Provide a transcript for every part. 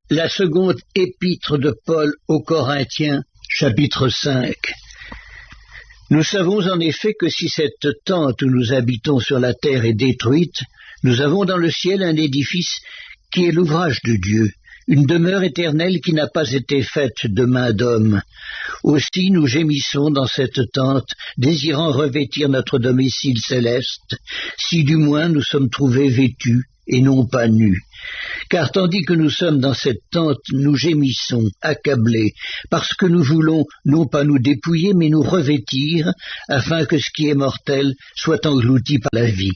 La seconde épître de Paul aux Corinthiens, chapitre 5. Nous savons en effet que si cette tente où nous habitons sur la terre est détruite, nous avons dans le ciel un édifice qui est l'ouvrage de Dieu, une demeure éternelle qui n'a pas été faite de main d'homme. Aussi nous gémissons dans cette tente, désirant revêtir notre domicile céleste, si du moins nous sommes trouvés vêtus et non pas nus. Car tandis que nous sommes dans cette tente, nous gémissons, accablés, parce que nous voulons non pas nous dépouiller, mais nous revêtir, afin que ce qui est mortel soit englouti par la vie.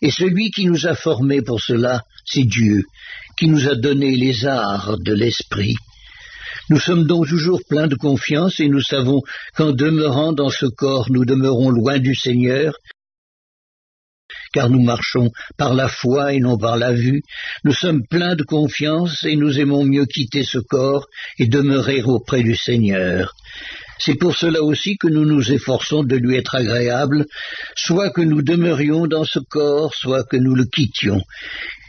Et celui qui nous a formés pour cela, c'est Dieu, qui nous a donné les arts de l'esprit. Nous sommes donc toujours pleins de confiance et nous savons qu'en demeurant dans ce corps, nous demeurons loin du Seigneur, car nous marchons par la foi et non par la vue. Nous sommes pleins de confiance et nous aimons mieux quitter ce corps et demeurer auprès du Seigneur. C'est pour cela aussi que nous nous efforçons de lui être agréables, soit que nous demeurions dans ce corps, soit que nous le quittions.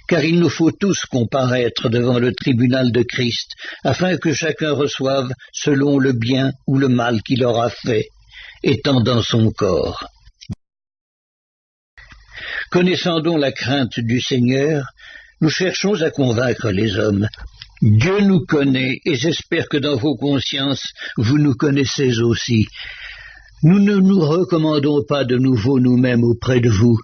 Car il nous faut tous comparaître devant le tribunal de Christ, afin que chacun reçoive selon le bien ou le mal qu'il aura fait, étant dans son corps. Connaissant donc la crainte du Seigneur, nous cherchons à convaincre les hommes. Dieu nous connaît, et j'espère que dans vos consciences, vous nous connaissez aussi. Nous ne nous recommandons pas de nouveau nous-mêmes auprès de vous,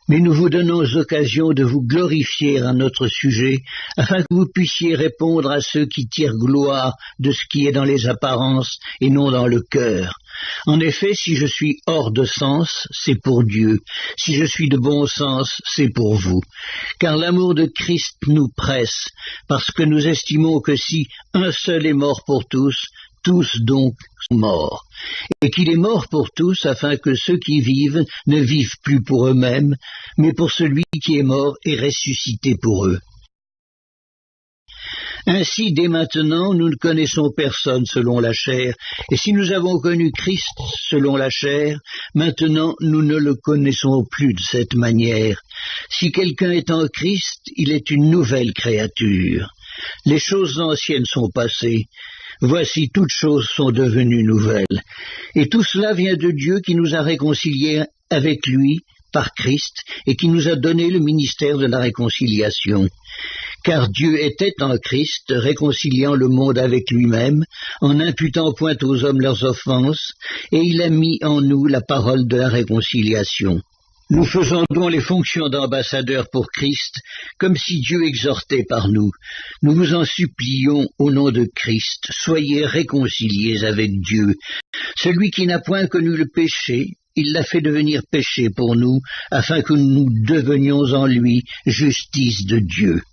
mais nous vous donnons occasion de vous glorifier à notre sujet, afin que vous puissiez répondre à ceux qui tirent gloire de ce qui est dans les apparences et non dans le cœur. En effet, si je suis hors de sens, c'est pour Dieu. Si je suis de bon sens, c'est pour vous. Car l'amour de Christ nous presse, parce que nous estimons que si un seul est mort pour tous, tous donc sont morts, et qu'il est mort pour tous afin que ceux qui vivent ne vivent plus pour eux-mêmes, mais pour celui qui est mort et ressuscité pour eux. Ainsi, dès maintenant, nous ne connaissons personne selon la chair, et si nous avons connu Christ selon la chair, maintenant nous ne le connaissons plus de cette manière. Si quelqu'un est en Christ, il est une nouvelle créature. Les choses anciennes sont passées. Voici, toutes choses sont devenues nouvelles. Et tout cela vient de Dieu qui nous a réconciliés avec lui par Christ et qui nous a donné le ministère de la réconciliation. Car Dieu était en Christ, réconciliant le monde avec lui-même, en n'imputant point aux hommes leurs offenses, et il a mis en nous la parole de la réconciliation. Nous faisons donc les fonctions d'ambassadeurs pour Christ, comme si Dieu exhortait par nous. Nous vous en supplions au nom de Christ, soyez réconciliés avec Dieu. Celui qui n'a point connu le péché, il l'a fait devenir péché pour nous, afin que nous devenions en lui justice de Dieu.